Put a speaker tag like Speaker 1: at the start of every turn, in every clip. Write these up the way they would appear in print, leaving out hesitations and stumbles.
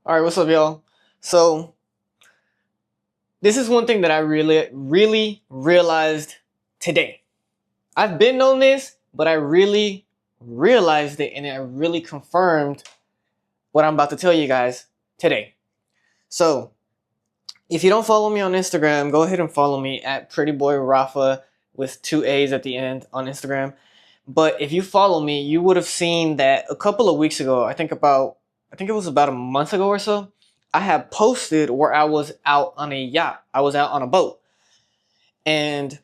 Speaker 1: All right, what's up, y'all? So, this is one thing that I really realized today. I've been known this, but I really realized it and it really confirmed what I'm about to tell you guys today. So, if you don't follow me on Instagram, go ahead and follow me at prettyboyrafa with 2 A's at the end on Instagram. But if you follow me, you would have seen that a couple of weeks ago, I think it was about a month ago or so, I had posted where I was out on a yacht. I was out on a boat. And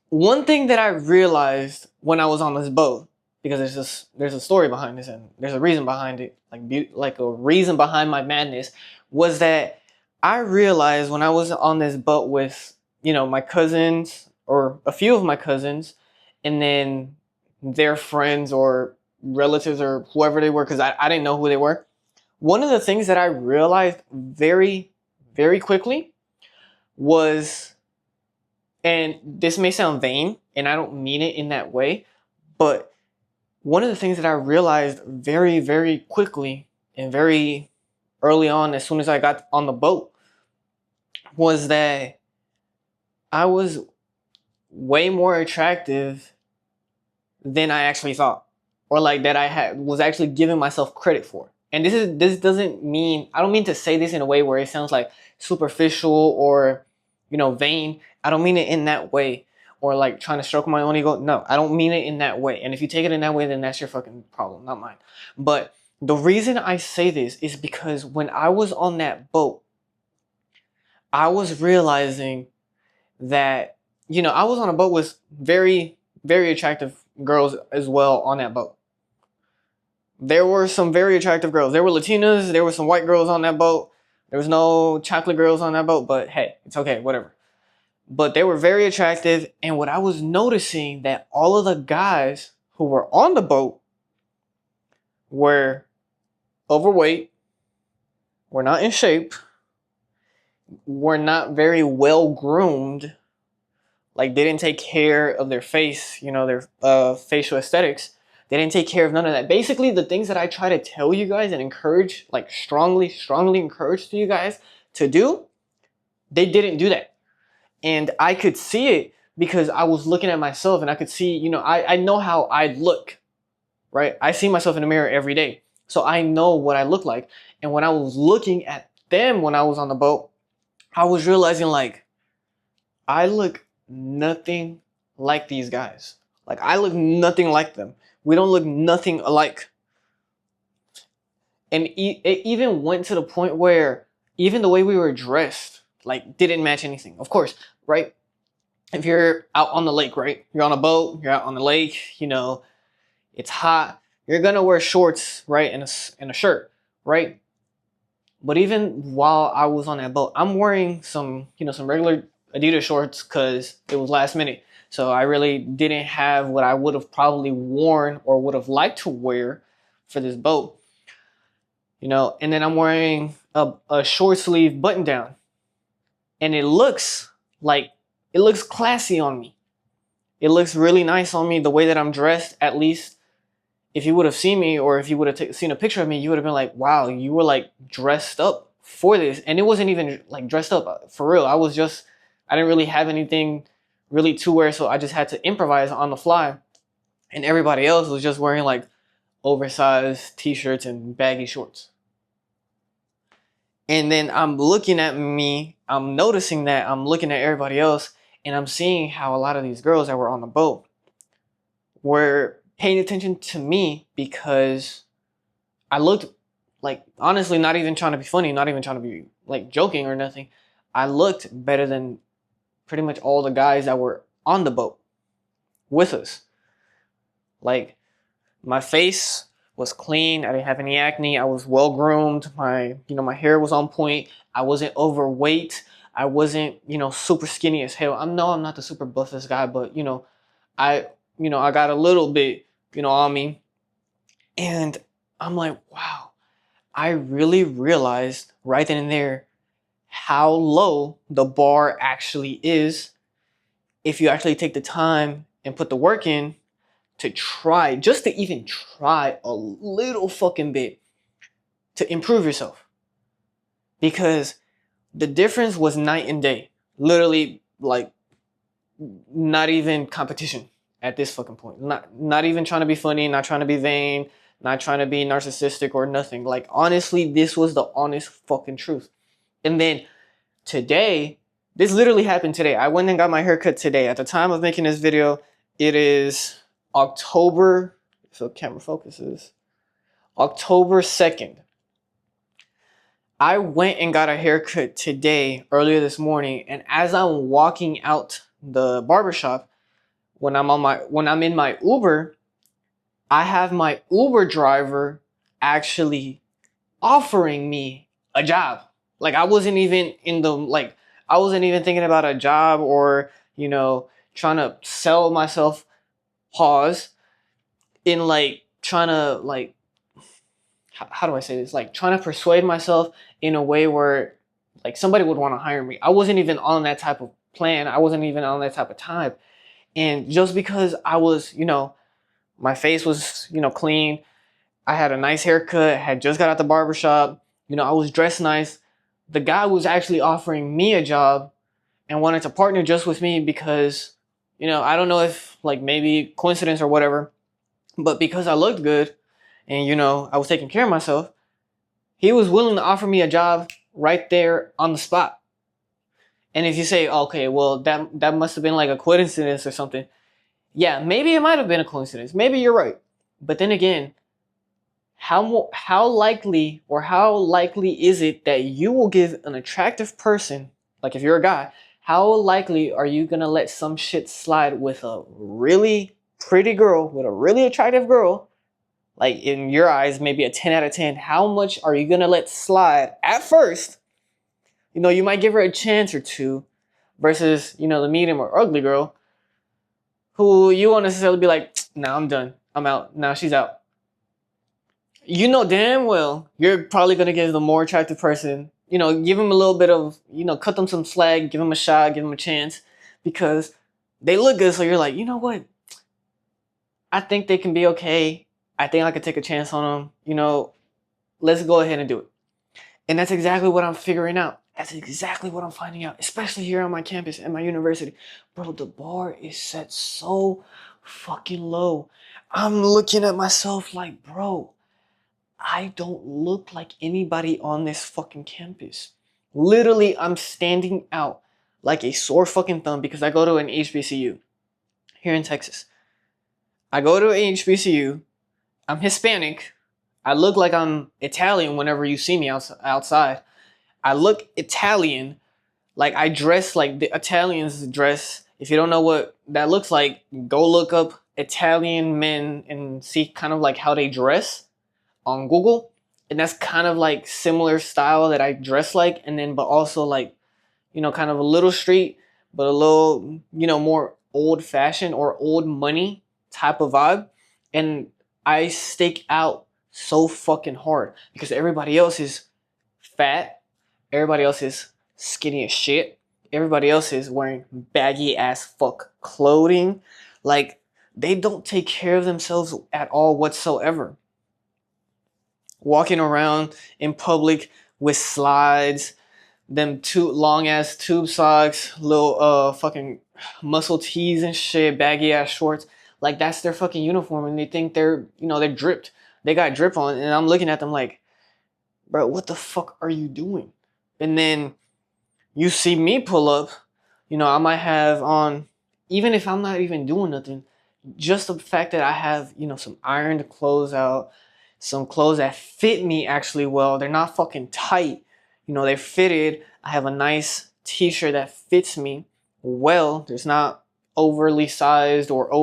Speaker 1: one thing that I realized when I was on this boat, because there's a story behind this and there's a reason behind it, like a reason behind my madness, was that I realized when I was on this boat with, my cousins or a few of my cousins, and then their friends or relatives or whoever they were, because I didn't know who they were. One of the things that I realized very, very quickly was, and this may sound vain, and I don't mean it in that way, but one of the things that I realized very, very quickly and very early on, as soon as I got on the boat, was that I was way more attractive than I actually thought, or like that was actually giving myself credit for. And this doesn't mean, I don't mean to say this in a way where it sounds like superficial or, vain. I don't mean it in that way, or like trying to stroke my own ego. No, I don't mean it in that way. And if you take it in that way, then that's your fucking problem, not mine. But the reason I say this is because when I was on that boat, I was realizing that, I was on a boat with very, very attractive girls as well on that boat. There were some very attractive girls. There were Latinas, there were some white girls on that boat. There was no chocolate girls on that boat, but hey, it's okay, whatever. But they were very attractive, and what I was noticing that all of the guys who were on the boat were overweight, were not in shape, were not very well groomed, like they didn't take care of their face, their facial aesthetics. They didn't take care of none of that. Basically, the things that I try to tell you guys and encourage, like strongly encourage to you guys to do, they didn't do that. And I could see it because I was looking at myself and I could see, I know how I look, right? I see myself in the mirror every day. So I know what I look like. And when I was looking at them when I was on the boat, I was realizing like, I look nothing like these guys. Like I look nothing like them. We don't look nothing alike. And it even went to the point where even the way we were dressed, like didn't match anything. Of course, right? If you're out on the lake, right? You're on a boat, you're out on the lake, it's hot. You're gonna wear shorts, right? And a shirt, right? But even while I was on that boat, I'm wearing some regular Adidas shorts because it was last minute. So I really didn't have what I would have probably worn or would have liked to wear for this boat. And then I'm wearing a short sleeve button down. And it looks classy on me. It looks really nice on me, the way that I'm dressed. At least if you would have seen me, or if you would have seen a picture of me, you would have been like, wow, you were like dressed up for this. And it wasn't even like dressed up for real. I didn't really have anything really to wear, so I just had to improvise on the fly. And everybody else was just wearing like oversized t-shirts and baggy shorts. And then I'm looking at me, I'm noticing that I'm looking at everybody else, and I'm seeing how a lot of these girls that were on the boat were paying attention to me because I looked like, honestly, not even trying to be funny, not even trying to be like joking or nothing. I looked better than pretty much all the guys that were on the boat with us. Like, my face was clean. I didn't have any acne. I was well groomed. My hair was on point. I wasn't overweight. I wasn't, super skinny as hell. I'm not the super buffest guy, but I got a little bit, on me. And I'm like, wow, I really realized right then and there how low the bar actually is if you actually take the time and put the work in to try, just to even try a little fucking bit to improve yourself. because the difference was night and day. Literally, like, not even competition at this fucking point. Not even trying to be funny, not trying to be vain, not trying to be narcissistic or nothing. Like, honestly, this was the honest fucking truth. And then today, this literally happened today. I went and got my haircut today. At the time of making this video, it is October, so camera focuses, October 2nd. I went and got a haircut today, earlier this morning, and as I'm walking out the barbershop, when I'm in my Uber, I have my Uber driver actually offering me a job. Like, I wasn't even thinking about a job or, trying to sell myself, pause, in like trying to like, how do I say this? Like, trying to persuade myself in a way where like somebody would want to hire me. I wasn't even on that type of plan. I wasn't even on that type of time. And just because I was, my face was, clean, I had a nice haircut, had just got out the barbershop, I was dressed nice. The guy was actually offering me a job and wanted to partner just with me because, I don't know if like maybe coincidence or whatever, but because I looked good and, I was taking care of myself, he was willing to offer me a job right there on the spot. And if you say, okay, well, that must have been like a coincidence or something. Yeah, maybe it might have been a coincidence. Maybe you're right. But then again, how likely is it that you will give an attractive person, like if you're a guy, how likely are you gonna let some shit slide with a really pretty girl, with a really attractive girl, like in your eyes, maybe a 10 out of 10, how much are you gonna let slide at first? You might give her a chance or two versus, the medium or ugly girl who you won't necessarily be like, nah, I'm done. I'm out. Now she's out. You know damn well you're probably going to give the more attractive person, give them a little bit of, cut them some slack, give them a shot, give them a chance because they look good. So you're like, you know what? I think they can be okay. I think I could take a chance on them. Let's go ahead and do it. And that's exactly what I'm figuring out. That's exactly what I'm finding out, especially here on my campus at my university. Bro, the bar is set so fucking low. I'm looking at myself like, bro, I don't look like anybody on this fucking campus. Literally, I'm standing out like a sore fucking thumb because I go to an HBCU here in Texas. I go to an HBCU. I'm Hispanic. I look like I'm Italian whenever you see me outside. I look Italian. Like, I dress like the Italians dress. If you don't know what that looks like, go look up Italian men and see kind of like how they dress on Google. And that's kind of like similar style that I dress like. And then, but also like, kind of a little street, but a little, more old fashioned or old money type of vibe. And I stick out so fucking hard because everybody else is fat. Everybody else is skinny as shit. Everybody else is wearing baggy ass fuck clothing. Like, they don't take care of themselves at all whatsoever. Walking around in public with slides, them two long ass tube socks, little fucking muscle tees and shit, baggy ass shorts. Like, that's their fucking uniform and they think they're, they're dripped. They got drip on and I'm looking at them like, bro, what the fuck are you doing? And then you see me pull up, I might have on, even if I'm not even doing nothing, just the fact that I have, some ironed clothes out, some clothes that fit me actually well. They're not fucking tight. They're fitted. I have a nice t-shirt that fits me well. There's not overly sized or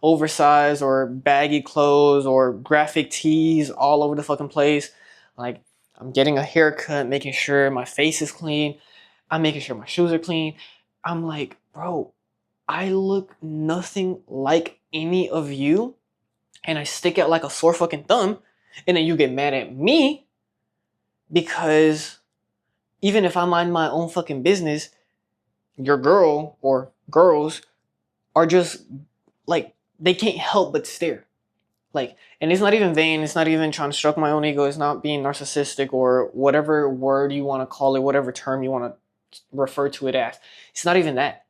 Speaker 1: oversized or baggy clothes or graphic tees all over the fucking place. Like, I'm getting a haircut, making sure my face is clean. I'm making sure my shoes are clean. I'm like, bro, I look nothing like any of you. And I stick out like a sore fucking thumb. And then you get mad at me because even if I mind my own fucking business, your girl or girls are just like, they can't help but stare. Like, and it's not even vain. It's not even trying to stroke my own ego. It's not being narcissistic or whatever word you want to call it, whatever term you want to refer to it as. It's not even that.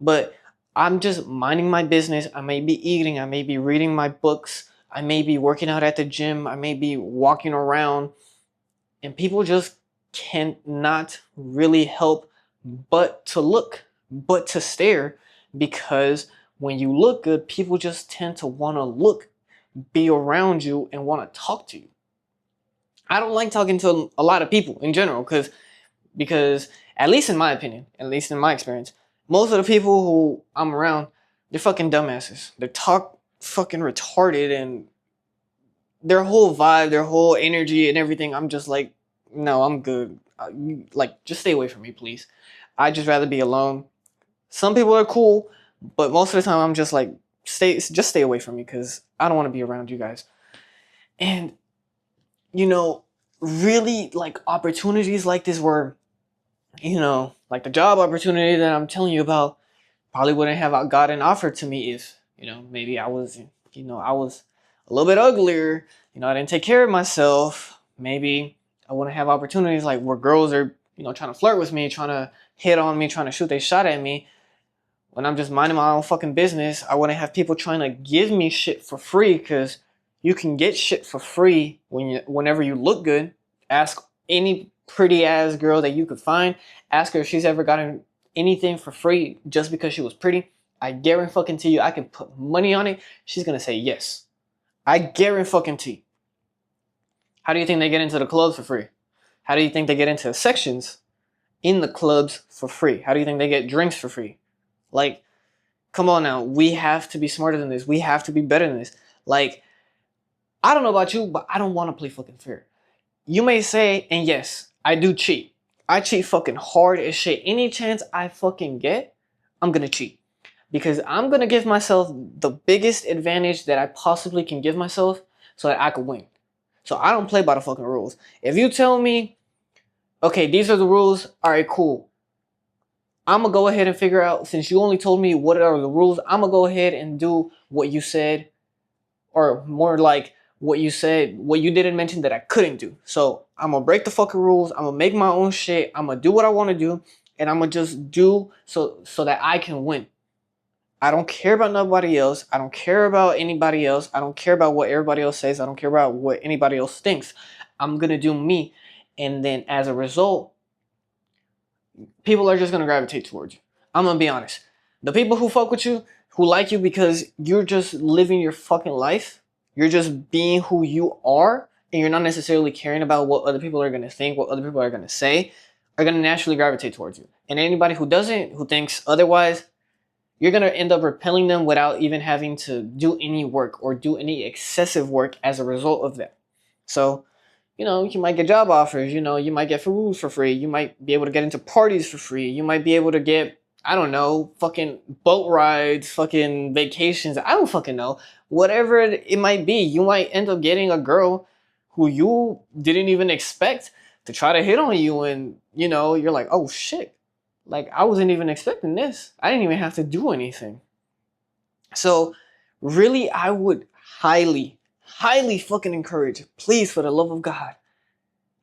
Speaker 1: But I'm just minding my business. I may be eating. I may be reading my books. I may be working out at the gym. I may be walking around. And people just cannot really help but to look, but to stare, because when you look good, people just tend to want to look, be around you, and want to talk to you. I don't like talking to a lot of people in general because at least in my opinion, at least in my experience, most of the people who I'm around, they're fucking dumbasses. They talk fucking retarded, and their whole vibe, their whole energy and everything, I'm just like, no, I'm good. Like, just stay away from me, please. I'd just rather be alone. Some people are cool, but most of the time I'm just like, just stay away from me because I don't want to be around you guys. And, you know, really like opportunities like this where, you know, like the job opportunity that I'm telling you about probably wouldn't have gotten offered to me if, you know, maybe I was a little bit uglier, you know, I didn't take care of myself. Maybe I wouldn't have opportunities like where girls are, you know, trying to flirt with me, trying to hit on me, trying to shoot their shot at me. When I'm just minding my own fucking business, I wouldn't have people trying to give me shit for free, because you can get shit for free whenever you look good. Ask any pretty ass girl that you could find. Ask her if she's ever gotten anything for free just because she was pretty. I guarantee fucking to you, I can put money on it. She's gonna say yes. I guarantee fucking to you. How do you think they get into the clubs for free? How do you think they get into sections in the clubs for free? How do you think they get drinks for free? Like, come on now. We have to be smarter than this. We have to be better than this. Like, I don't know about you, but I don't want to play fucking fair. You may say, and yes, I do cheat. I cheat fucking hard as shit. Any chance I fucking get, I'm gonna cheat. Because I'm gonna give myself the biggest advantage that I possibly can give myself so that I can win. So I don't play by the fucking rules. If you tell me, okay, these are the rules, alright, cool. I'm gonna go ahead and figure out, since you only told me what are the rules, I'm gonna go ahead and do what you said, or more like what you said, what you didn't mention that I couldn't do. So I'm gonna break the fucking rules. I'm gonna make my own shit. I'm gonna do what I want to do, and I'm gonna just do so that I can win. I don't care about nobody else. I don't care about anybody else. I don't care about what everybody else says. I don't care about what anybody else thinks. I'm gonna do me, and then as a result, people are just gonna gravitate towards you. I'm gonna be honest. The people who fuck with you, who like you because you're just living your fucking life, you're just being who you are, and you're not necessarily caring about what other people are gonna think, what other people are gonna say, are gonna naturally gravitate towards you. And anybody who doesn't, who thinks otherwise, you're gonna end up repelling them without even having to do any work or do any excessive work as a result of that. So, you know, you might get job offers, you know, you might get food for free, you might be able to get into parties for free, you might be able to get, I don't know, fucking boat rides, fucking vacations, I don't fucking know. Whatever it might be, you might end up getting a girl who you didn't even expect to try to hit on you, and, you know, you're like, oh shit, like, I wasn't even expecting this. I didn't even have to do anything. So, really, I would highly fucking encourage, please, for the love of God,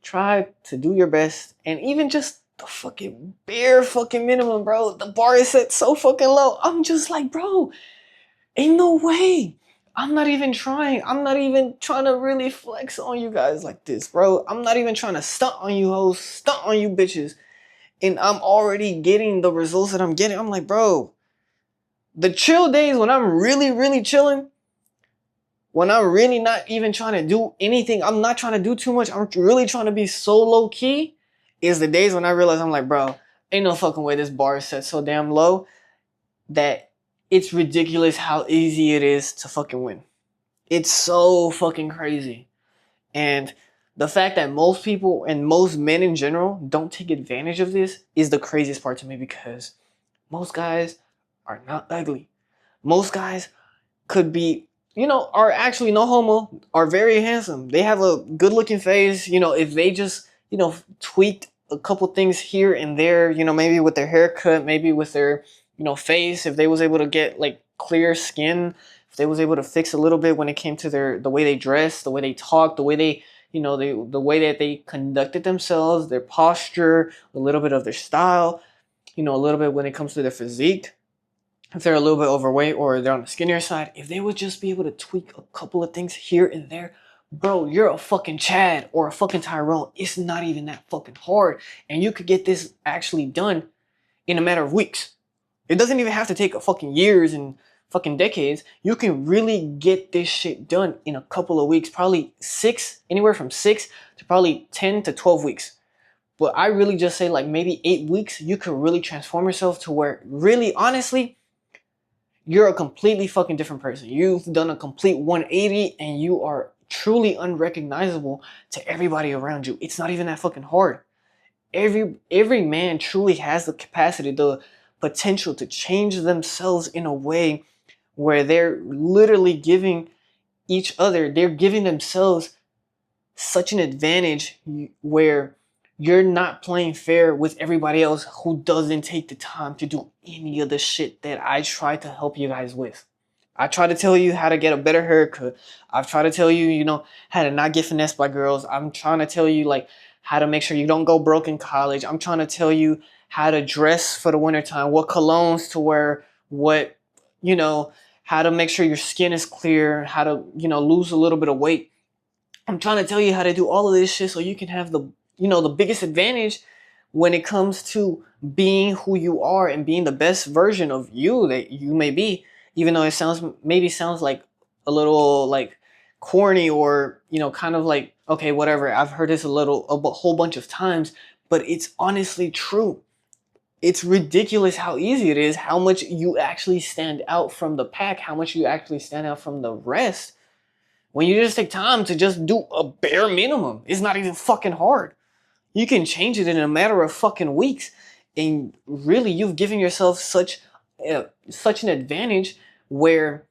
Speaker 1: try to do your best, and even just the fucking bare fucking minimum, bro. The bar is set so fucking low. I'm just like, bro, ain't no way. I'm not even trying. I'm not even trying to really flex on you guys like this, bro. I'm not even trying to stunt on you hoes, stunt on you bitches. And I'm already getting the results that I'm getting. I'm like, bro, the chill days when I'm really chilling, when I'm really not even trying to do anything, I'm not trying to do too much, I'm really trying to be so low key, is the days when I realize I'm like, bro, ain't no fucking way this bar is set so damn low that it's ridiculous how easy it is to fucking win. It's so fucking crazy. And the fact that most people and most men in general don't take advantage of this is the craziest part to me, because most guys are not ugly. Most guys could be, you know, are actually, no homo, are very handsome. They have a good looking face. You know, if they just, you know, tweaked a couple things here and there, you know, maybe with their haircut, maybe with their, you know, face, if they was able to get like clear skin if they was able to fix a little bit when it came to the way they dressed, the way they talked, the way they, the way that they conducted themselves, their posture, a little bit of their style, a little bit when it comes to their physique, if they're a little bit overweight or they're on the skinnier side, if they would just be able to tweak a couple of things here and there, bro, you're a fucking Chad or a fucking Tyrone. It's not even that fucking hard. And you could get this actually done in a matter of weeks. It doesn't even have to take a fucking years and fucking decades. You can really get this shit done in a couple of weeks, probably anywhere from 6 to probably 10 to 12 weeks. But I really just say like maybe 8 weeks, you could really transform yourself to where really, honestly, you're a completely fucking different person. You've done a complete 180 and you are truly unrecognizable to everybody around you. It's not even that fucking hard. Every man truly has the capacity, the potential to change themselves in a way where they're literally giving they're giving themselves such an advantage where you're not playing fair with everybody else who doesn't take the time to do any of the shit that I try to help you guys with. I try to tell you how to get a better haircut. I've tried to tell you, how to not get finessed by girls. I'm trying to tell you, like, how to make sure you don't go broke in college. I'm trying to tell you how to dress for the wintertime, what colognes to wear, how to make sure your skin is clear, how to, lose a little bit of weight. I'm trying to tell you how to do all of this shit so you can have the biggest advantage when it comes to being who you are and being the best version of you that you may be, even though it sounds like a little like corny or, kind of like, okay, whatever. I've heard this a whole bunch of times, but it's honestly true. It's ridiculous how easy it is, how much you actually stand out from the pack, how much you actually stand out from the rest when you just take time to just do a bare minimum. It's not even fucking hard. You can change it in a matter of fucking weeks. And really, you've given yourself such an advantage where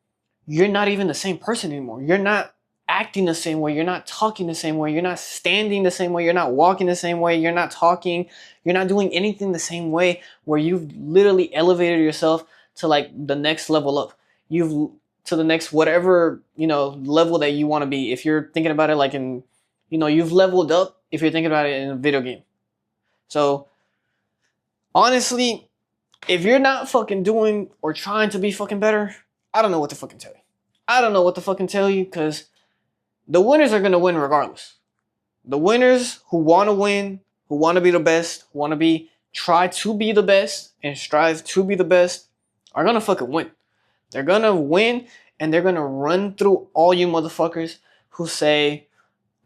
Speaker 1: you're not even the same person anymore. You're not acting the same way. You're not talking the same way. You're not standing the same way. You're not walking the same way. You're not talking. You're not doing anything the same way, where you've literally elevated yourself to like the next level up. To the next whatever, level that you want to be. If you're thinking about it like you've leveled up if you're thinking about it in a video game. So honestly, if you're not fucking doing or trying to be fucking better, I don't know what to fucking tell you. I don't know what to fucking tell you, because the winners are going to win regardless. The winners who want to win, who want to be the best, try to be the best and strive to be the best, are going to fucking win. They're going to win, and they're going to run through all you motherfuckers who say,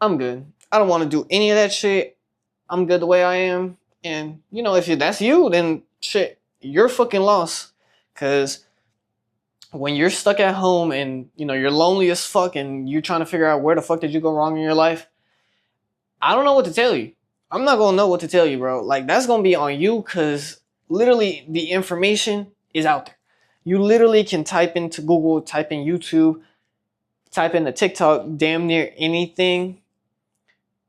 Speaker 1: I'm good. I don't want to do any of that shit. I'm good the way I am. And, if that's you, then shit, you're fucking lost. Because when you're stuck at home and, you're lonely as fuck and you're trying to figure out where the fuck did you go wrong in your life, I don't know what to tell you. I'm not going to know what to tell you, bro. Like, that's going to be on you, because literally the information is out there. You literally can type into Google, type in YouTube, type into TikTok, damn near anything,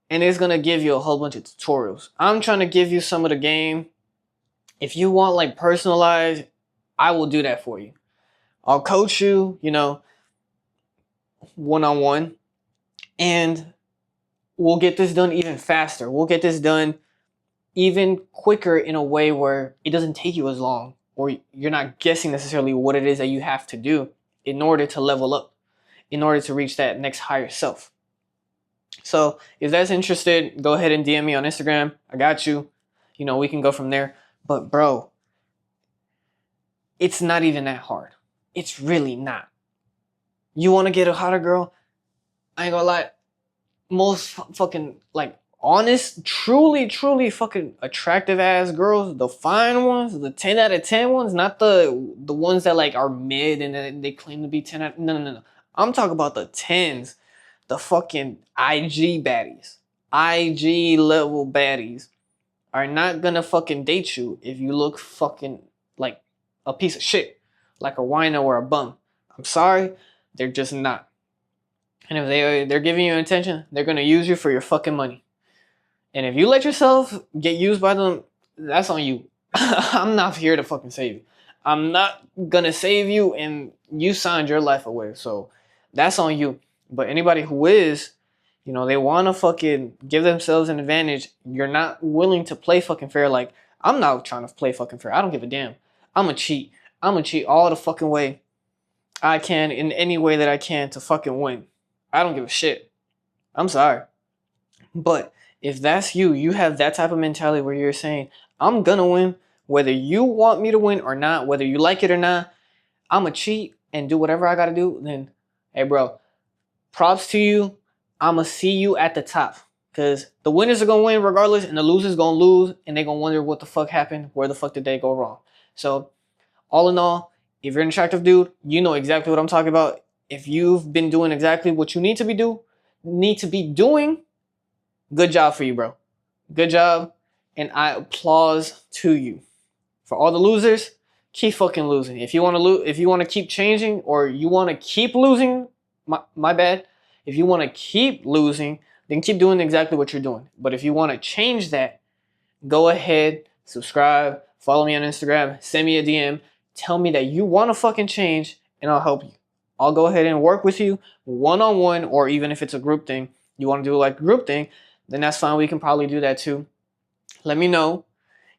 Speaker 1: and it's going to give you a whole bunch of tutorials. I'm trying to give you some of the game. If you want like personalized, I will do that for you. I'll coach you, one-on-one, and we'll get this done even faster. We'll get this done even quicker in a way where it doesn't take you as long, or you're not guessing necessarily what it is that you have to do in order to level up, in order to reach that next higher self. So if that's interested, go ahead and DM me on Instagram. I got you. We can go from there. But bro, it's not even that hard. It's really not. You want to get a hotter girl? I ain't gonna lie. Most fucking like honest, truly fucking attractive ass girls, the fine ones, the 10 out of 10 ones, not the ones that like are mid and they claim to be 10 out. No. I'm talking about the 10s, the fucking IG baddies, IG level baddies are not gonna fucking date you if you look fucking like a piece of shit, like a wino or a bum. I'm sorry, they're just not. And if they're giving you attention, they're gonna use you for your fucking money. And if you let yourself get used by them, that's on you. I'm not here to fucking save you. I'm not gonna save you, and you signed your life away. So that's on you. But anybody who is, you know, they wanna fucking give themselves an advantage. You're not willing to play fucking fair. Like, I'm not trying to play fucking fair. I don't give a damn. I'm a cheat. I'm gonna cheat all the fucking way I can in any way that I can to fucking win. I don't give a shit. I'm sorry. But if that's you, you have that type of mentality where you're saying, I'm gonna win, whether you want me to win or not, whether you like it or not, I'm gonna cheat and do whatever I gotta do, then hey bro, props to you. I'm gonna see you at the top. Cause the winners are gonna win regardless, and the losers gonna lose, and they gonna wonder what the fuck happened, where the fuck did they go wrong. So all in all, if you're an attractive dude, you know exactly what I'm talking about. If you've been doing exactly what you need to be doing, good job for you, bro. Good job, and I applause to you. For all the losers, keep fucking losing. If you want to if you want to keep changing, or you want to keep losing, my bad. If you want to keep losing, then keep doing exactly what you're doing. But if you want to change that, go ahead, subscribe, follow me on Instagram, send me a DM, tell me that you want to fucking change, and I'll help you. I'll go ahead and work with you one-on-one, or even if it's a group thing, you want to do like a group thing, then that's fine. We can probably do that too. Let me know,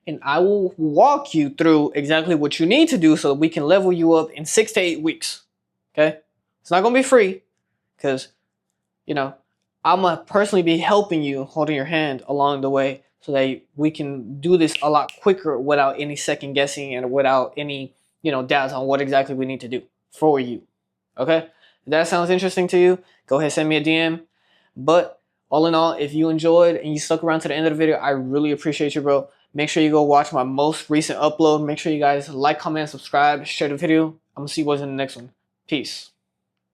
Speaker 1: and I will walk you through exactly what you need to do so that we can level you up in 6 to 8 weeks. Okay? It's not going to be free because, you know, I'm going to personally be helping you, holding your hand along the way so that we can do this a lot quicker without any second guessing and without any, you know, doubts on what exactly we need to do for you. Okay? If that sounds interesting to you, go ahead, send me a DM. But all in all, if you enjoyed and you stuck around to the end of the video, I really appreciate you, bro. Make sure you go watch my most recent upload. Make sure you guys like, comment, subscribe, share the video. I'm going to see you boys in the next one. Peace.